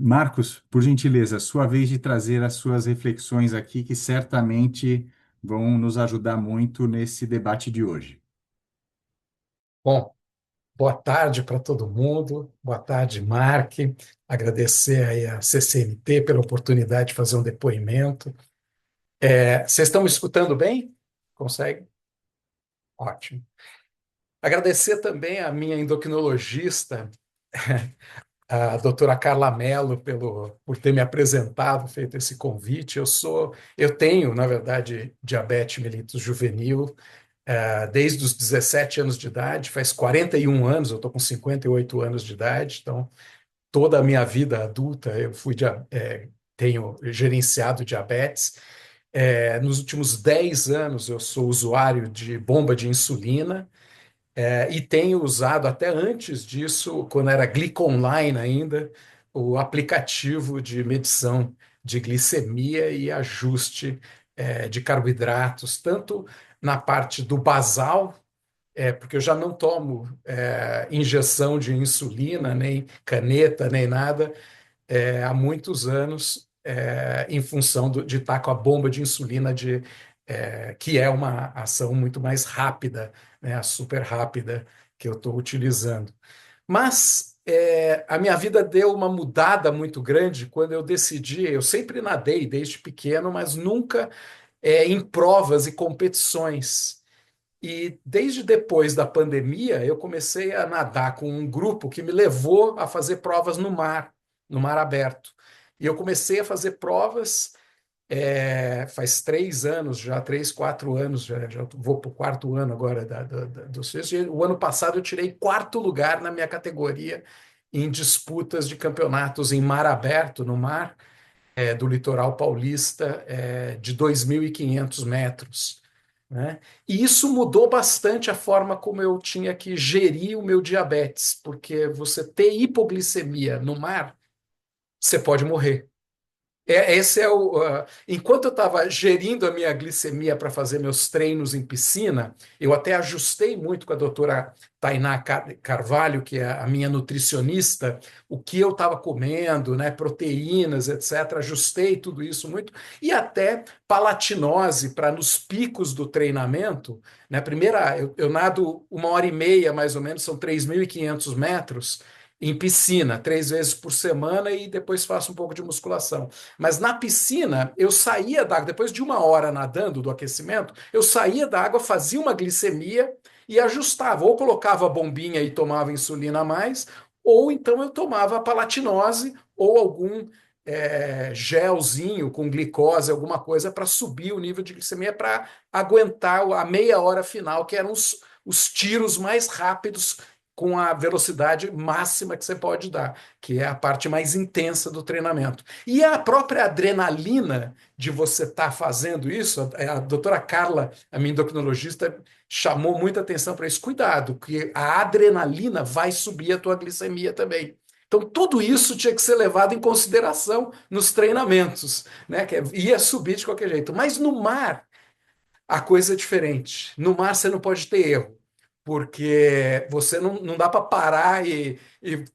Marcos, por gentileza, sua vez de trazer as suas reflexões aqui, que certamente vão nos ajudar muito nesse debate de hoje. Bom, boa tarde para todo mundo. Boa tarde, Mark. Agradecer aí a CCNT pela oportunidade de fazer um depoimento. Vocês estão me escutando bem? Consegue? Ótimo. Agradecer também à minha endocrinologista, a doutora Carla Mello, por ter me apresentado, feito esse convite. Eu tenho, na verdade, diabetes mellitus juvenil, desde os 17 anos de idade, faz 41 anos, eu estou com 58 anos de idade, então toda a minha vida adulta eu tenho gerenciado diabetes. Nos últimos 10 anos eu sou usuário de bomba de insulina, e tenho usado até antes disso, quando era GliconLine ainda, o aplicativo de medição de glicemia e ajuste de carboidratos, tanto na parte do basal, porque eu já não tomo injeção de insulina, nem caneta, nem nada, há muitos anos, em função de estar com a bomba de insulina, que é uma ação muito mais rápida, né, a super rápida que eu estou utilizando. Mas a minha vida deu uma mudada muito grande quando eu decidi. Eu sempre nadei desde pequeno, mas nunca em provas e competições. E desde depois da pandemia, eu comecei a nadar com um grupo que me levou a fazer provas no mar aberto. E eu comecei a fazer provas faz 3 anos já, 3, 4 anos, já vou para o quarto ano agora do sexto. E o ano passado eu tirei quarto lugar na minha categoria em disputas de campeonatos em mar aberto, no mar, do litoral paulista, de 2.500 metros, né? E isso mudou bastante a forma como eu tinha que gerir o meu diabetes, porque você ter hipoglicemia no mar, você pode morrer. Enquanto eu estava gerindo a minha glicemia para fazer meus treinos em piscina, eu até ajustei muito com a doutora Tainá Carvalho, que é a minha nutricionista, o que eu estava comendo, né, proteínas, etc. Ajustei tudo isso muito, e até palatinose para nos picos do treinamento. Né, primeira, eu nado 1 hora e meia, mais ou menos, são 3.500 metros. Em piscina, 3 vezes por semana e depois faço um pouco de musculação. Mas na piscina, eu saía da água, depois de 1 hora nadando do aquecimento, eu saía da água, fazia uma glicemia e ajustava. Ou colocava a bombinha e tomava insulina a mais, ou então eu tomava a palatinose ou algum gelzinho com glicose, alguma coisa para subir o nível de glicemia, para aguentar a meia hora final, que eram os tiros mais rápidos com a velocidade máxima que você pode dar, que é a parte mais intensa do treinamento. E a própria adrenalina de você estar fazendo isso, a doutora Carla, a minha endocrinologista, chamou muita atenção para isso. Cuidado, que a adrenalina vai subir a tua glicemia também. Então, tudo isso tinha que ser levado em consideração nos treinamentos, né? Que ia subir de qualquer jeito. Mas no mar, a coisa é diferente. No mar você não pode ter erro, porque você não dá para parar e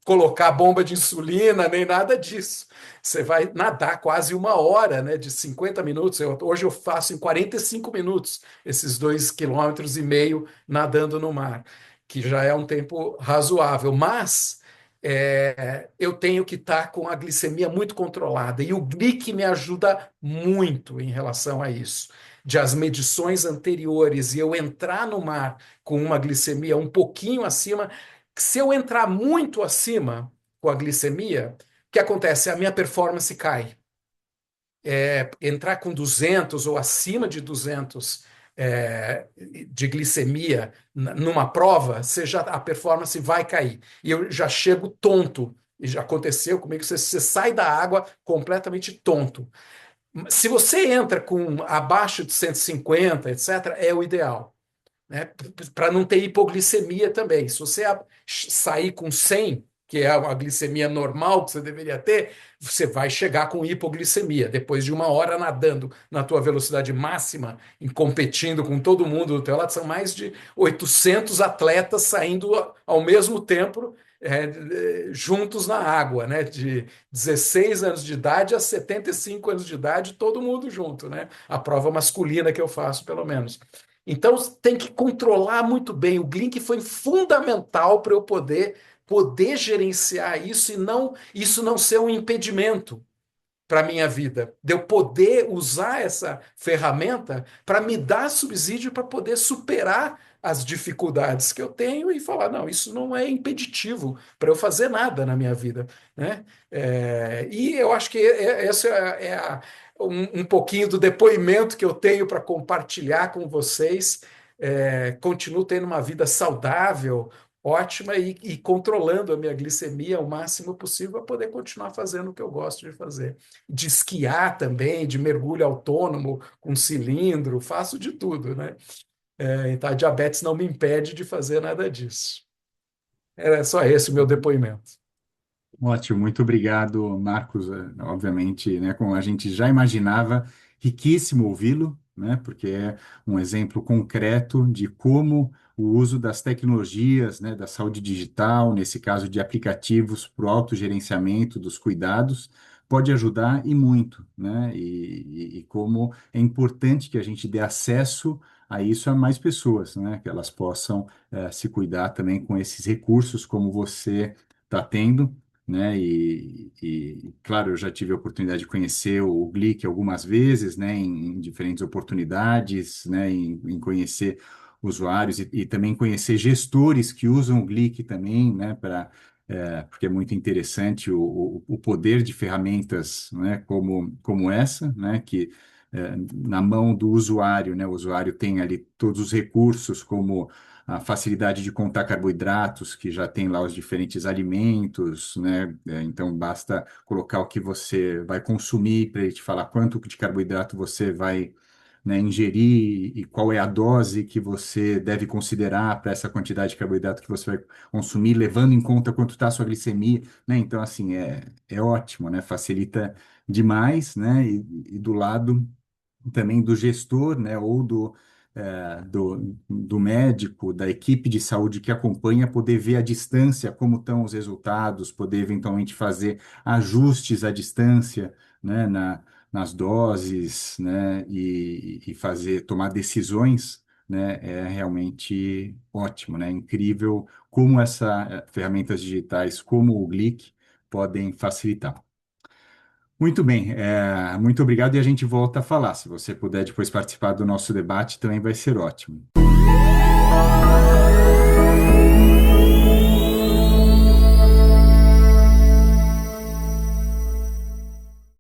colocar bomba de insulina, nem nada disso. Você vai nadar quase 1 hora, né, de 50 minutos. Hoje eu faço em 45 minutos esses 2,5 km nadando no mar, que já é um tempo razoável. Mas eu tenho que estar com a glicemia muito controlada, e o Glic me ajuda muito em relação a isso, de as medições anteriores e eu entrar no mar com uma glicemia um pouquinho acima. Se eu entrar muito acima com a glicemia, o que acontece? A minha performance cai. Entrar com 200 ou acima de 200 de glicemia numa prova, a performance vai cair. E eu já chego tonto. E já aconteceu comigo, você sai da água completamente tonto. Se você entra com abaixo de 150, etc., é o ideal, né? Para não ter hipoglicemia também. Se você sair com 100, que é a glicemia normal que você deveria ter, você vai chegar com hipoglicemia. Depois de 1 hora nadando na tua velocidade máxima, e competindo com todo mundo do teu lado, são mais de 800 atletas saindo ao mesmo tempo juntos na água, né? De 16 anos de idade a 75 anos de idade, todo mundo junto, né? A prova masculina que eu faço, pelo menos. Então tem que controlar muito bem. O Blink foi fundamental para eu poder gerenciar isso e não isso não ser um impedimento para a minha vida, de eu poder usar essa ferramenta para me dar subsídio para poder superar as dificuldades que eu tenho e falar, não, isso não é impeditivo para eu fazer nada na minha vida, né? E eu acho que esse um pouquinho do depoimento que eu tenho para compartilhar com vocês. Continuo tendo uma vida saudável, ótima e controlando a minha glicemia o máximo possível para poder continuar fazendo o que eu gosto de fazer de esquiar também, de mergulho autônomo com cilindro, faço de tudo, né? Então a diabetes não me impede de fazer nada disso. Era só esse o meu depoimento. Ótimo, muito obrigado, Marcos. Obviamente, né, como a gente já imaginava, riquíssimo ouvi-lo, né, porque é um exemplo concreto de como o uso das tecnologias, né, da saúde digital, nesse caso de aplicativos para o autogerenciamento dos cuidados, pode ajudar e muito, né, e como é importante que a gente dê acesso a isso a mais pessoas, né, que elas possam se cuidar também com esses recursos como você está tendo, né? Claro, eu já tive a oportunidade de conhecer o Glick algumas vezes, né? Em diferentes oportunidades, né? Em conhecer usuários e também conhecer gestores que usam o Glick também, né? Porque é muito interessante o poder de ferramentas, né? Como essa, né? Que na mão do usuário, né? O usuário tem ali todos os recursos como a facilidade de contar carboidratos, que já tem lá os diferentes alimentos, né? Então basta colocar o que você vai consumir para ele te falar quanto de carboidrato você vai, né, ingerir e qual é a dose que você deve considerar para essa quantidade de carboidrato que você vai consumir, levando em conta quanto está a sua glicemia, né? Então, assim, é ótimo, né? Facilita demais, né? E do lado também do gestor, né, ou do médico, da equipe de saúde que acompanha, poder ver à distância como estão os resultados, poder eventualmente fazer ajustes à distância, né, nas doses, né, e tomar decisões, né, é realmente ótimo, né, incrível como ferramentas digitais como o Glick podem facilitar. Muito bem, muito obrigado e a gente volta a falar. Se você puder depois participar do nosso debate, também vai ser ótimo.